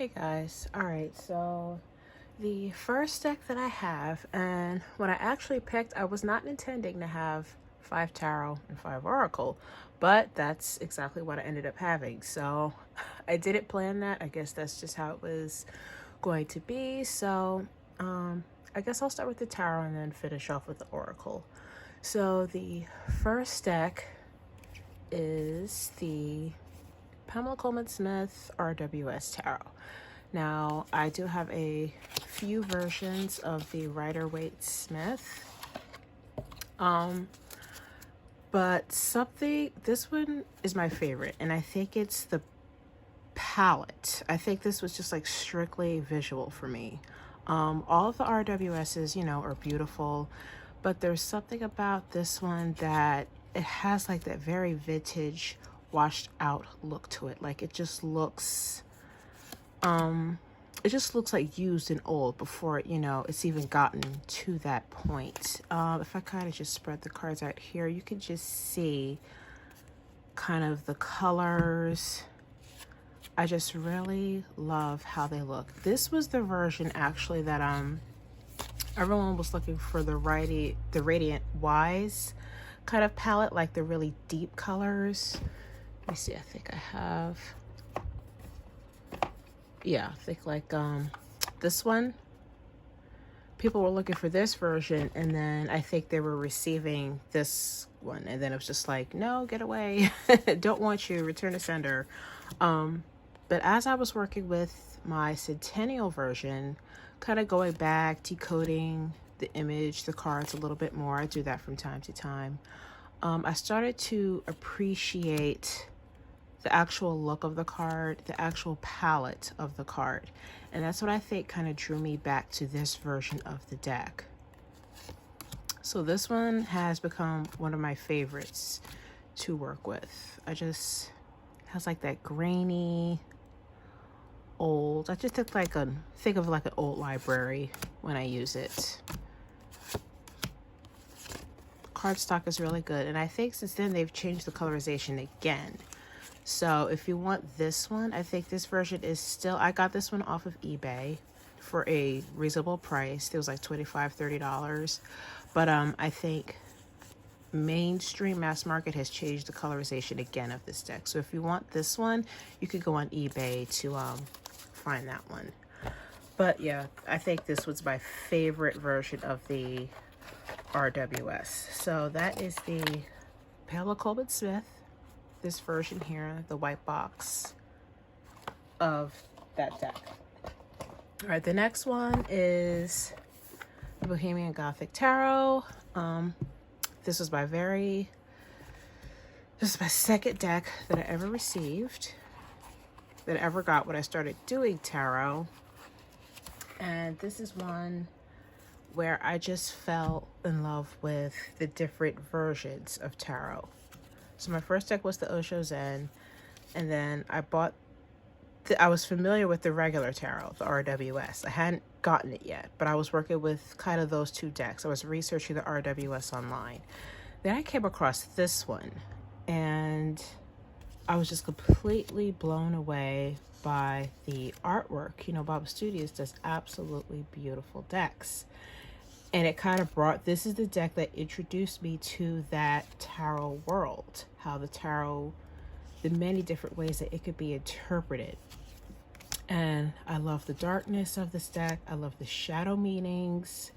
Hey guys, alright, so the first deck that I have, and when I actually picked, I was not intending to have 5 tarot and 5 oracle, but that's exactly what I ended up having. So I didn't plan that. I guess that's just how it was going to be. So I guess I'll start with the tarot and then finish off with the oracle. So the first deck is the Pamela Coleman Smith RWS Tarot. Now, I do have a few versions of the Rider-Waite Smith. But this one is my favorite, and I think it's the palette. I think this was just like strictly visual for me. All of the RWSs, are beautiful, but there's something about this one that it has like that very vintage, washed out look to it. Like it just looks like used and old before it's even gotten to that point. If I kind of just spread the cards out here, you can just see kind of the colors. I just really love how they look. This was the version actually that everyone was looking for, the Radiant Wise kind of palette, like the really deep colors. Let me see, I think I have, yeah, I think like this one. People were looking for this version, and then I think they were receiving this one, and then it was just like, no, get away. Don't want you, return to sender. But as I was working with my Centennial version, kind of going back, decoding the image, the cards a little bit more, I do that from time to time, I started to appreciate the actual look of the card, the actual palette of the card. And that's what I think kind of drew me back to this version of the deck. So this one has become one of my favorites to work with. It has like that grainy, old, I just think of like an old library when I use it. Cardstock is really good, and I think since then they've changed the colorization again. So if you want this one, I think this version is still, I got this one off of eBay for a reasonable price. It was like $25-30. But I think mainstream mass market has changed the colorization again of this deck. So if you want this one, you could go on eBay to find that one. But yeah, I think this was my favorite version of the RWS. So that is the Pamela Coleman Smith, this version here, the white box of that deck. All right, the next one is the Bohemian Gothic Tarot. This was my second deck that I ever received, that I ever got when I started doing tarot. And this is one where I just fell in love with the different versions of tarot. So my first deck was the Osho Zen, and then I was familiar with the regular tarot, the RWS. I hadn't gotten it yet, but I was working with kind of those two decks. I was researching the RWS online. Then I came across this one, and I was just completely blown away by the artwork. Bob Studios does absolutely beautiful decks. And it kind of this is the deck that introduced me to that tarot world, how the tarot, the many different ways that it could be interpreted. And I love the darkness of this deck. I love the shadow meanings.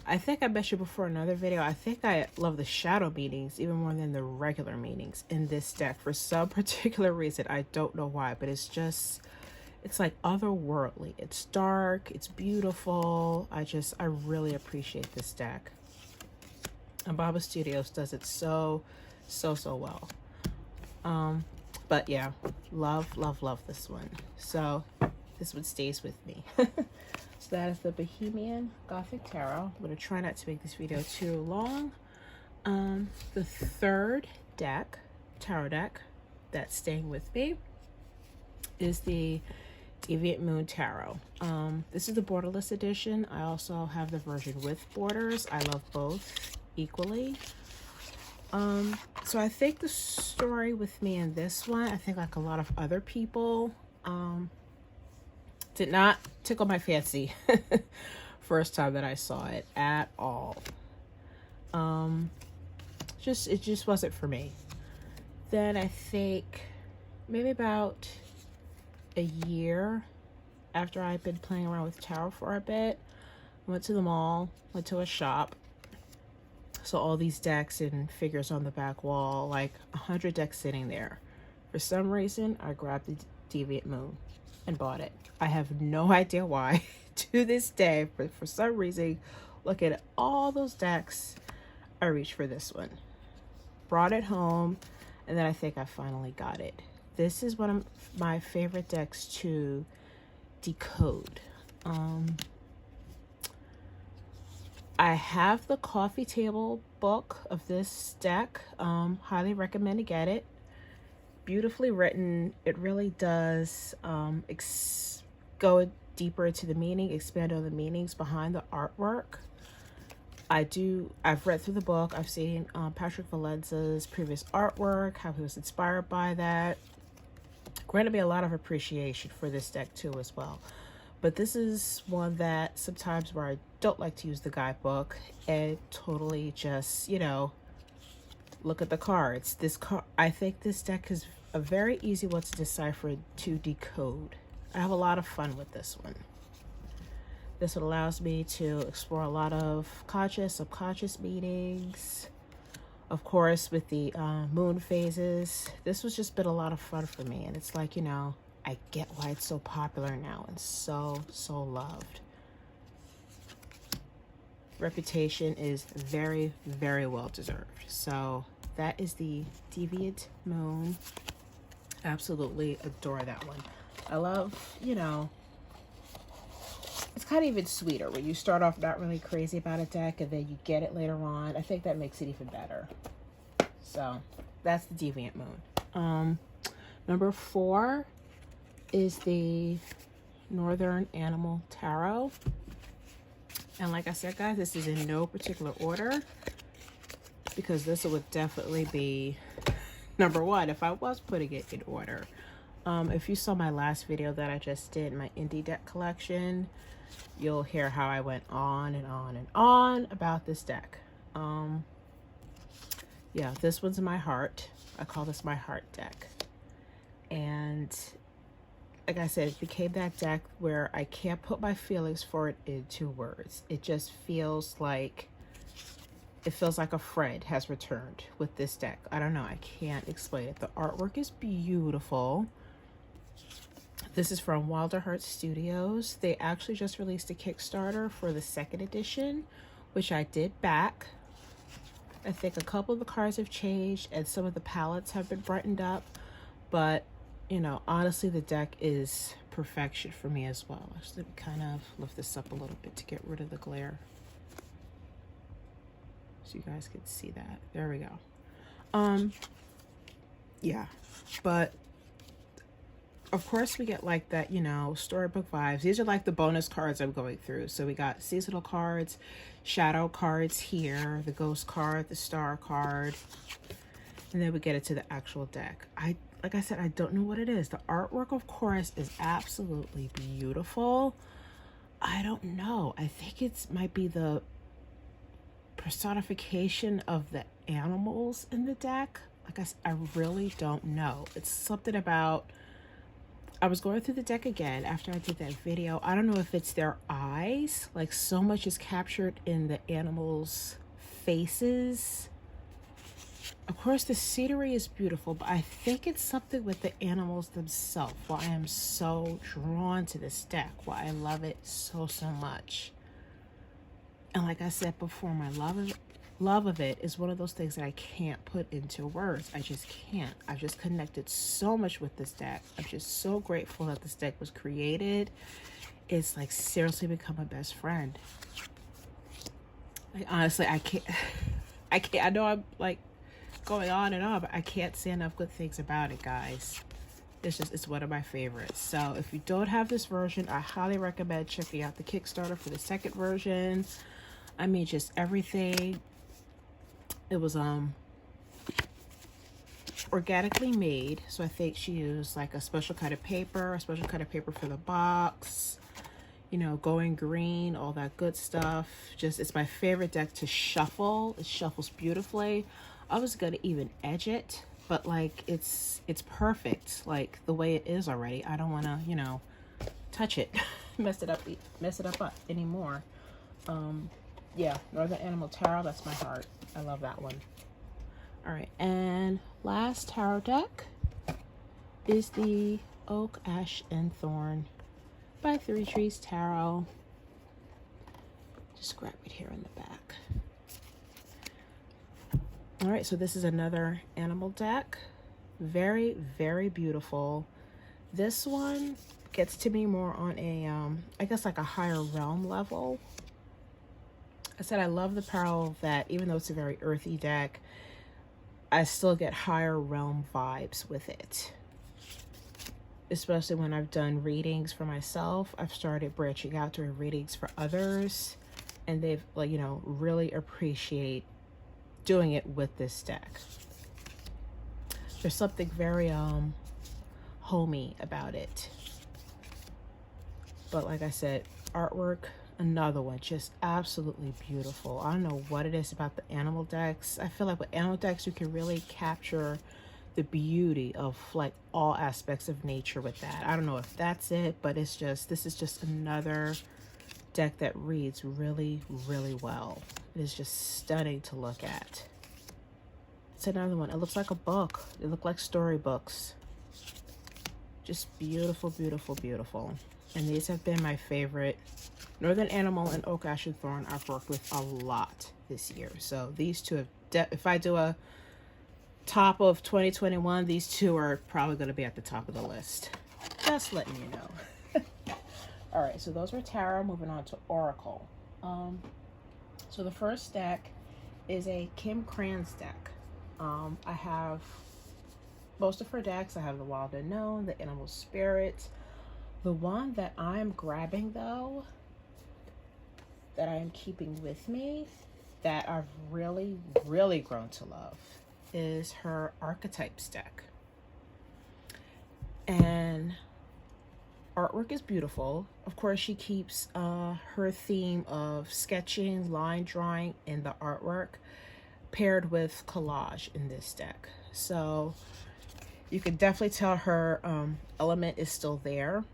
I think I mentioned before in another video, I think I love the shadow meanings even more than the regular meanings in this deck for some particular reason. I don't know why, but it's like otherworldly. It's dark, it's beautiful. I really appreciate this deck. And Baba Studios does it so well. But yeah, love this one. So this one stays with me. So that is the Bohemian Gothic Tarot. I'm going to try not to make this video too long. The third deck, tarot deck, that's staying with me is the Deviant Moon Tarot. This is the borderless edition. I also have the version with borders. I love both equally. So I think the story with me in this one, I think like a lot of other people, Did not tickle my fancy first time that I saw it at all. It just wasn't for me. Then I think maybe about a year after I'd been playing around with tarot for a bit, I went to the mall, went to a shop, saw all these decks and figures on the back wall, like 100 decks sitting there. For some reason, I grabbed the Deviant Moon and bought it. I have no idea why. To this day, but for some reason, looking at all those decks, I reached for this one. Brought it home, and then I think I finally got it. This is one of my favorite decks to decode. I have the coffee table book of this deck. Highly recommend to get it. Beautifully written. It really does go deeper into the meaning, expand on the meanings behind the artwork. I've read through the book. I've seen Patrick Valenza's previous artwork, how he was inspired by that. Granted me a lot of appreciation for this deck too as well. But this is one that sometimes where I don't like to use the guidebook and totally just, look at the cards. I think this deck is a very easy one to decipher, to decode. I have a lot of fun with this one. This one allows me to explore a lot of conscious, subconscious meanings. Of course, with the moon phases, this was just been a lot of fun for me. And it's like, I get why it's so popular now and so loved. Reputation is very, very well deserved. So that is the Deviant Moon. Absolutely adore that one. I love, it's kind of even sweeter when you start off not really crazy about a deck and then you get it later on. I think that makes it even better. So that's the Deviant Moon. Number 4 is the Northern Animal Tarot. And like I said, guys, this is in no particular order because this would definitely be number 1 if I was putting it in order. If you saw my last video that I just did, my indie deck collection, you'll hear how I went on and on and on about this deck. Yeah, this one's my heart. I call this my heart deck. And like I said, it became that deck where I can't put my feelings for it into words. It just feels like, a friend has returned with this deck. I don't know, I can't explain it. The artwork is beautiful. This is from Wilder Heart Studios. They actually just released a Kickstarter for the 2nd edition, which I did back. I think a couple of the cards have changed and some of the palettes have been brightened up, but honestly, the deck is perfection for me as well. Actually, let me kind of lift this up a little bit to get rid of the glare so you guys can see that. There we go. Yeah, but of course we get like that, storybook vibes. These are like the bonus cards I'm going through. So we got seasonal cards, shadow cards here, the ghost card, the star card, and then we get into the actual deck. Like I said, I don't know what it is. The artwork, of course, is absolutely beautiful. I don't know. I think it might be the personification of the animals in the deck. Like I really don't know. It's something about, I was going through the deck again after I did that video. I don't know if it's their eyes. Like so much is captured in the animals' faces. Of course, the scenery is beautiful, but I think it's something with the animals themselves. Why I am so drawn to this deck. Why I love it so much. And like I said before, my love of it is one of those things that I can't put into words. I just can't. I've just connected so much with this deck. I'm just so grateful that this deck was created. It's like seriously become a best friend. Like honestly, I can't. I know I'm like going on and on, but I can't say enough good things about it, guys. It's one of my favorites. So if you don't have this version, I highly recommend checking out the Kickstarter for the 2nd version. I mean, just everything. It was organically made. So I think she used like a special kind of paper, for the box, you know, going green, all that good stuff. Just, it's my favorite deck to shuffle. It shuffles beautifully. I was gonna even edge it, but like it's perfect like the way it is already. I don't want to, you know, touch it, mess it up anymore. Yeah, Northern Animal Tarot, that's my heart. I love that one. All right, and last tarot deck is the Oak, Ash, and Thorn by Three Trees Tarot. Just grab it here in the back. All right, so this is another animal deck. Very, very beautiful. This one gets to me more on a, I guess like a higher realm level. I said I love the parallel that even though it's a very earthy deck, I still get higher realm vibes with it. Especially when I've done readings for myself, I've started branching out doing readings for others, and they've, like, you know, really appreciate doing it with this deck. There's something very homey about it. But like I said, artwork, another one, just absolutely beautiful. I don't know what it is about the animal decks. I feel like with animal decks, you can really capture the beauty of like all aspects of nature with that. I don't know if that's it, but it's just, this is just another deck that reads really, really well. It is just stunning to look at. It's another one. It looks like a book. They look like storybooks. Just beautiful, beautiful, beautiful. And these have been my favorite. Northern Animal and Oak, Ash, and Thorn I've worked with a lot this year. So these two have, if I do a top of 2021, these two are probably going to be at the top of the list. Just letting you know. All right, so those were tarot. Moving on to Oracle. So the first deck is a Kim Kranz deck. I have most of her decks. I have the Wild Unknown, the Animal Spirit. The one that I'm grabbing, though, that I am keeping with me, that I've really, really grown to love, is her Archetypes deck. And artwork is beautiful. Of course, she keeps her theme of sketching, line drawing in the artwork, paired with collage in this deck. So you can definitely tell her element is still there,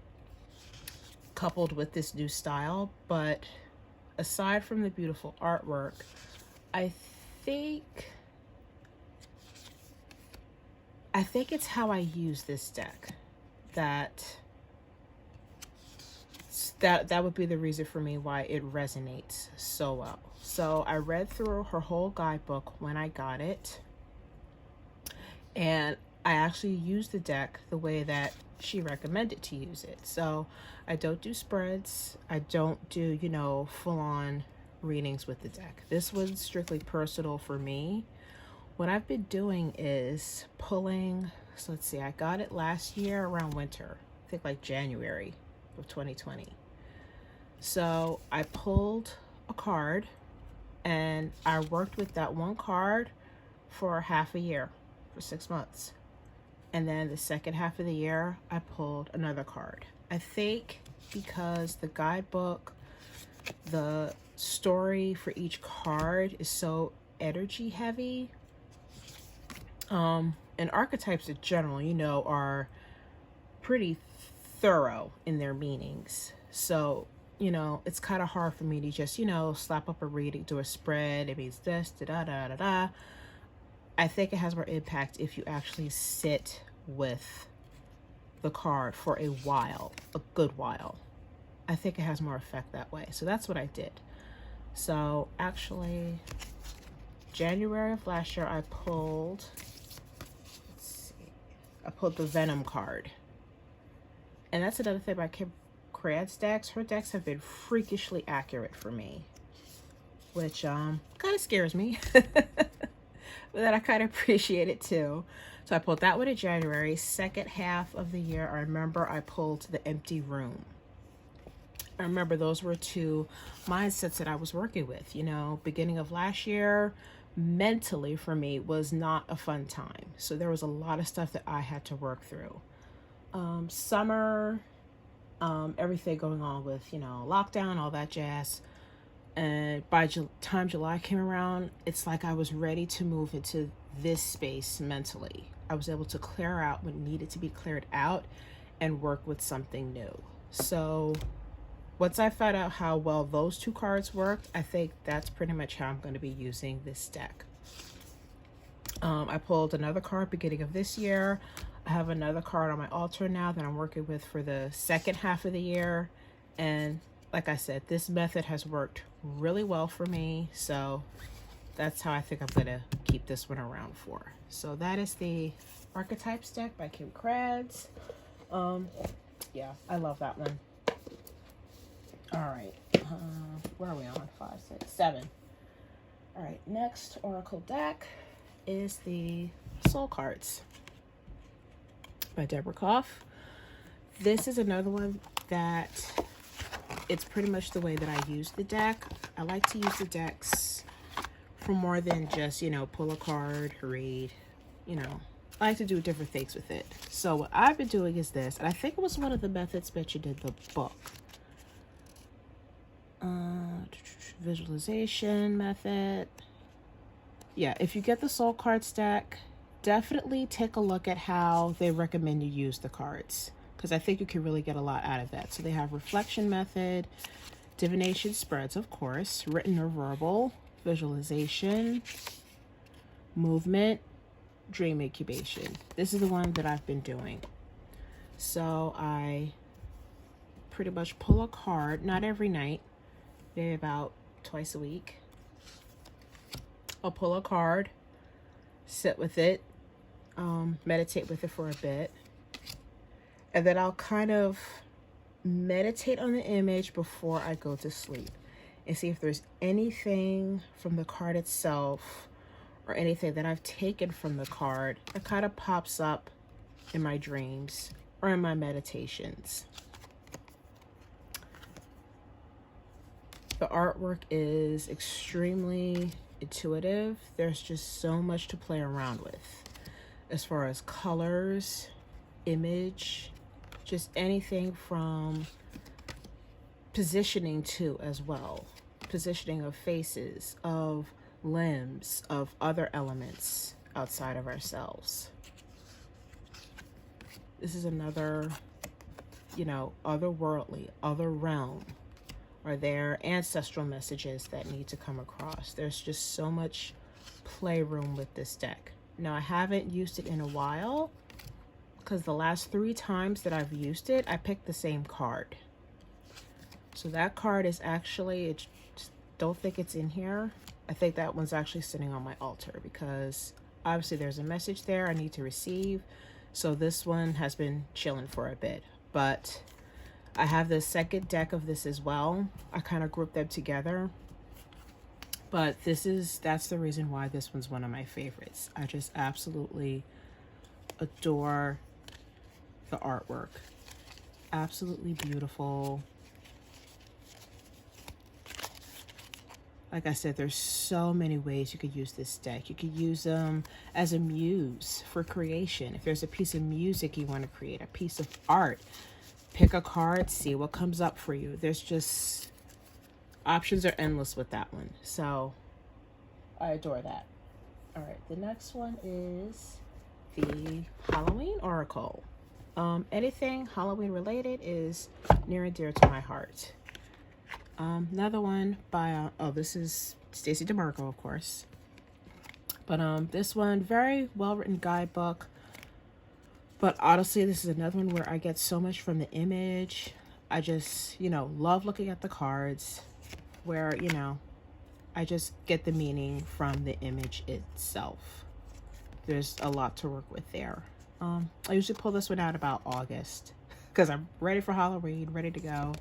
coupled with this new style. But aside from the beautiful artwork, I think it's how I use this deck that would be the reason for me why it resonates so well. So I read through her whole guidebook when I got it, and I actually used the deck the way that she recommended to use it. So I don't do spreads. I don't do, you know, full-on readings with the deck. This was strictly personal for me. What I've been doing is pulling, so let's see, I got it last year around winter, I think like January of 2020. So I pulled a card and I worked with that one card for half a year, for 6 months. And then the second half of the year, I pulled another card. I think because the guidebook, the story for each card is so energy heavy. And archetypes in general, you know, are pretty thorough in their meanings. So, you know, it's kind of hard for me to just, you know, slap up a reading, do a spread. It means this, da-da-da-da-da. I think it has more impact if you actually sit with the card for a while, a good while. I think it has more effect that way. So that's what I did. So actually, January of last year, I pulled, let's see, I pulled the Venom card. And that's another thing about Kim Kranz decks. Her decks have been freakishly accurate for me, which kind of scares me. But then I kind of appreciate it too. So I pulled that one in January. Second half of the year, I remember I pulled The Empty Room. I remember those were two mindsets that I was working with. You know, beginning of last year, mentally for me was not a fun time. So there was a lot of stuff that I had to work through. Summer, everything going on with, you know, lockdown, all that jazz. And by time July came around, it's like I was ready to move into this space mentally. I was able to clear out what needed to be cleared out and work with something new. So once I found out how well those two cards worked, I think that's pretty much how I'm going to be using this deck. I pulled another card beginning of this year. I have another card on my altar now that I'm working with for the second half of the year. And like I said, this method has worked really well for me. So that's how I think I'm going to keep this one around for. So that is the Archetypes deck by Kim Kratz. Yeah, I love that one. All right. Where are we on? 5, 6, 7. All right. Next Oracle deck is the Soul Cards by Deborah Koff. This is another one that it's pretty much the way that I use the deck. I like to use the decks for more than just, you know, pull a card, read, you know. I like to do different things with it. So what I've been doing is this, and I think it was one of the methods that you did the book. Visualization method. Yeah, if you get the Soul Cards deck, definitely take a look at how they recommend you use the cards, because I think you can really get a lot out of that. So they have reflection method, divination spreads, of course, written or verbal, visualization, movement, dream incubation. This is the one that I've been doing. So I pretty much pull a card, not every night, maybe about twice a week. I'll pull a card, sit with it, meditate with it for a bit, and then I'll kind of meditate on the image before I go to sleep and see if there's anything from the card itself or anything that I've taken from the card that kind of pops up in my dreams or in my meditations. The artwork is extremely intuitive. There's just so much to play around with as far as colors, image, just anything from positioning too as well. Positioning of faces, of limbs, of other elements outside of ourselves. This is another, you know, otherworldly, other realm. Are there ancestral messages that need to come across? There's just so much playroom with this deck. Now, I haven't used it in a while because the last 3 times that I've used it, I picked the same card. So that card is actually, don't think it's in here. I think that one's actually sitting on my altar because obviously there's a message there I need to receive. So this one has been chilling for a bit, but I have the second deck of this as well. I kind of grouped them together, but that's the reason why this one's one of my favorites. I just absolutely adore the artwork. Absolutely beautiful. Like I said, there's so many ways you could use this deck. You could use them as a muse for creation. If there's a piece of music you want to create, a piece of art, pick a card, see what comes up for you. There's just, options are endless with that one. So I adore that. All right, the next one is the Halloween Oracle. Anything Halloween related is near and dear to my heart. Another one by, this is Stacey DeMarco, of course. But this one, very well-written guidebook. But honestly, this is another one where I get so much from the image. I just, you know, love looking at the cards where, you know, I just get the meaning from the image itself. There's a lot to work with there. I usually pull this one out about August because I'm ready for Halloween, ready to go.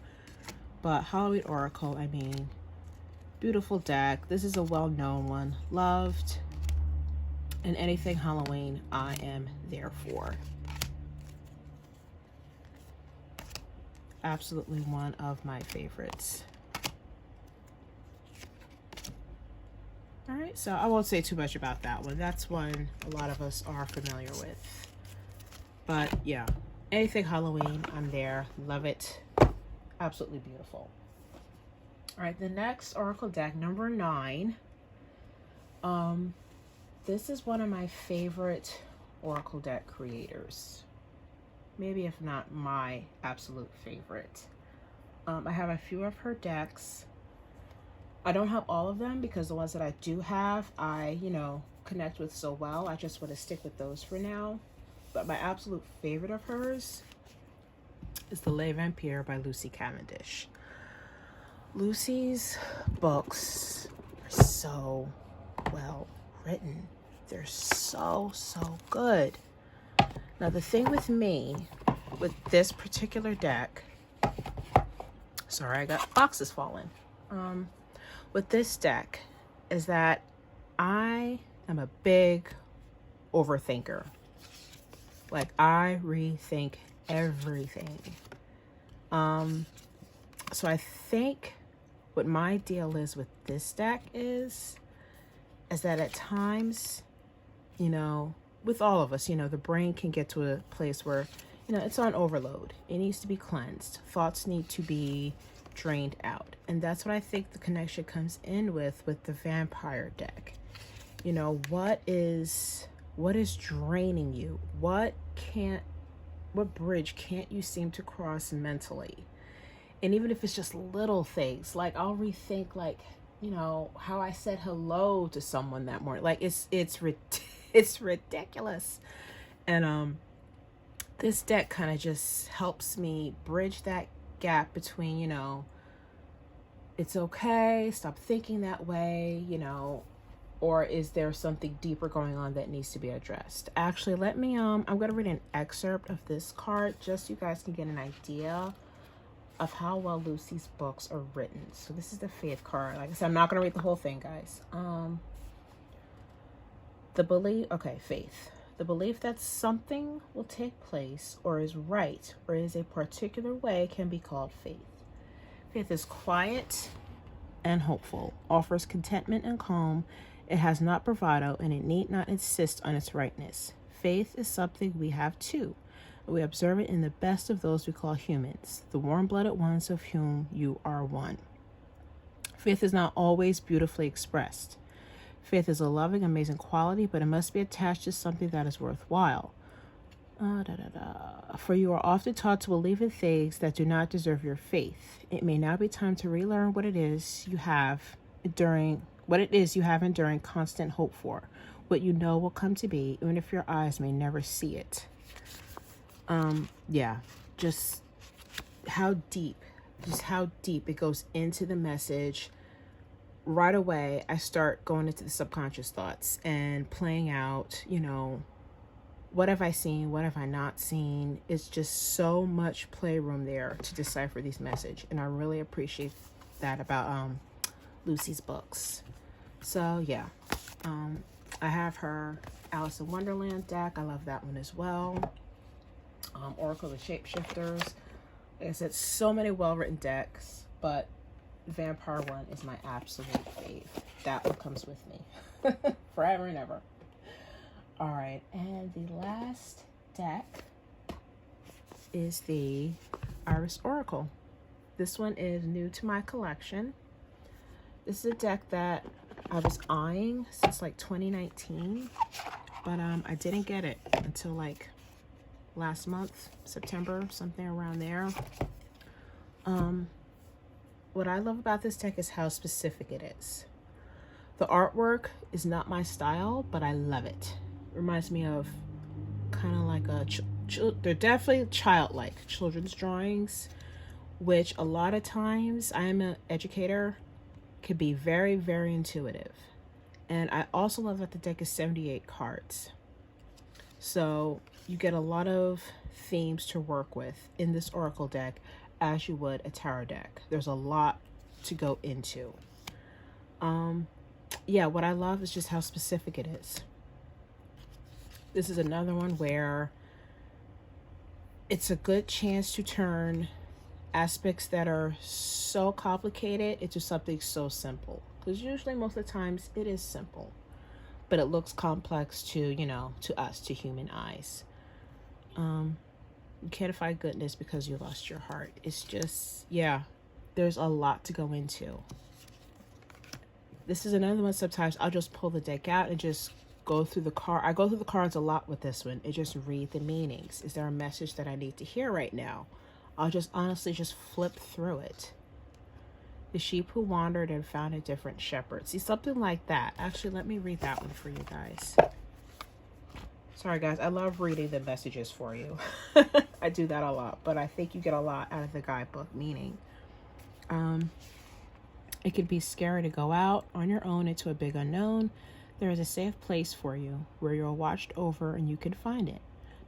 But Halloween Oracle, I mean, beautiful deck. This is a well-known one, loved. And anything Halloween, I am there for. absolutely one of my favorites. All right, so I won't say too much about that one. That's one a lot of us are familiar with. But yeah, anything Halloween, I'm there. Love it. Absolutely beautiful. All right, the next Oracle deck, number 9. This is one of my favorite Oracle deck creators. Maybe if not my absolute favorite. I have a few of her decks. I don't have all of them because the ones that I do have, I, connect with so well. I just want to stick with those for now. But my absolute favorite of hers is The Les Vampires by Lucy Cavendish. Lucy's books are so well written. They're so good. Now the thing with me, with this particular deck, sorry, I got boxes falling. With this deck is that I am a big overthinker. Like, I rethink everything. So I think what my deal is with this deck is that at times, with all of us, the brain can get to a place where, it's on overload. It needs to be cleansed. Thoughts need to be drained out. And that's what I think the connection comes in with the vampire deck. What is draining you? What bridge can't you seem to cross mentally? And even if it's just little things, like I'll rethink, like, how I said hello to someone that morning. Like, it's ridiculous. And this deck kind of just helps me bridge that gap between, it's okay, stop thinking that way, or is there something deeper going on that needs to be addressed? Actually, let me, I'm going to read an excerpt of this card just so you guys can get an idea of how well Lucy's books are written. So this is the Faith card. Like I said, I'm not going to read the whole thing, guys. Faith. The belief that something will take place or is right or is a particular way can be called faith. Faith is quiet and hopeful, offers contentment and calm. It has not bravado, and it need not insist on its rightness. Faith is something we have too. We observe it in the best of those we call humans, the warm-blooded ones of whom you are one. Faith is not always beautifully expressed. Faith is a loving, amazing quality, but it must be attached to something that is worthwhile. For you are often taught to believe in things that do not deserve your faith. It may now be time to relearn what it is you have enduring constant hope for, what you know will come to be, even if your eyes may never see it. Just how deep it goes into the message. Right away, I start going into the subconscious thoughts and playing out, what have I seen? What have I not seen? It's just so much playroom there to decipher these messages. And I really appreciate that about Lucy's books. So, yeah. I have her Alice in Wonderland deck. I love that one as well. Oracle the Shapeshifters. Like I said, so many well-written decks, but Vampire one is my absolute fave. That one comes with me forever and ever. All right, and the last deck is the Iris Oracle. This one is new to my collection. This is a deck that I was eyeing since like 2019, but I didn't get it until like last month, September, something around there. What I love about this deck is how specific it is. The artwork is not my style, but I love it. It reminds me of kind of like they're definitely childlike children's drawings, which a lot of times, I am an educator, can be very, very intuitive. And I also love that the deck is 78 cards. So you get a lot of themes to work with in this Oracle deck as you would a tarot deck. There's a lot to go into. What I love is just how specific it is. This is another one where it's a good chance to turn aspects that are so complicated into something so simple. Because usually most of the times it is simple, but it looks complex to, you know, to us, to human eyes. You can't find goodness because you lost your heart. It's just, yeah, there's a lot to go into. This is another one. Sometimes I'll just pull the deck out and just go through the card. I go through the cards a lot with this one and just read the meanings. Is there a message that I need to hear right now? I'll just honestly just flip through it. The sheep who wandered and found a different shepherd. See, something like that. Actually, let me read that one for you guys. Sorry, guys. I love reading the messages for you. I do that a lot, but I think you get a lot out of the guidebook meaning. It can be scary to go out on your own into a big unknown. There is a safe place for you where you're watched over and you can find it.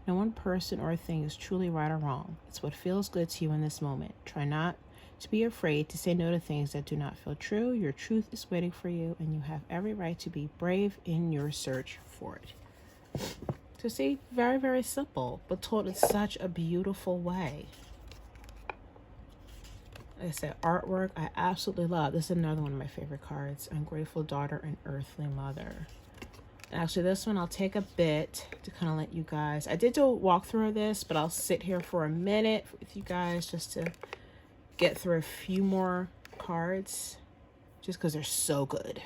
No one person or thing is truly right or wrong. It's what feels good to you in this moment. Try not to be afraid to say no to things that do not feel true. Your truth is waiting for you, and you have every right to be brave in your search for it. So see, very, very simple, but told in such a beautiful way. Like I said, artwork, I absolutely love. This is another one of my favorite cards. Ungrateful Daughter and Earthly Mother. Actually, this one I'll take a bit to kind of let you guys... I did do a walkthrough of this, but I'll sit here for a minute with you guys just to get through a few more cards, just because they're so good.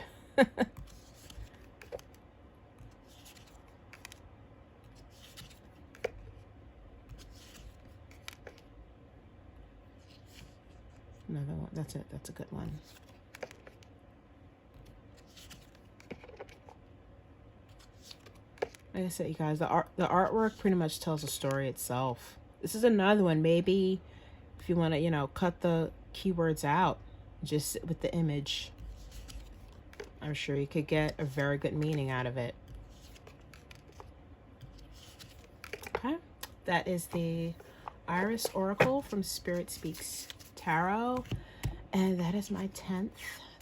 Another one. That's it. That's a good one. Like I said, you guys, the artwork pretty much tells the story itself. This is another one. Maybe if you want to, you know, cut the keywords out, just sit with the image. I'm sure you could get a very good meaning out of it. Okay, that is the Iris Oracle from Spirit Speaks Tarot, and that is my 10th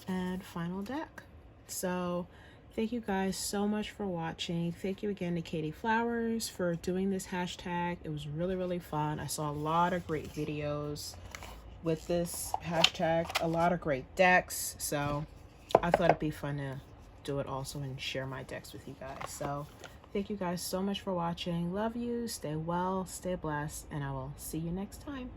and final deck. So thank you guys so much for watching. Thank you again to Katey Flowers for doing this hashtag. It was really, really fun. I saw a lot of great videos with this hashtag, a lot of great decks. So I thought it'd be fun to do it also and share my decks with you guys. So thank you guys so much for watching. Love you. Stay well, stay blessed, and I will see you next time.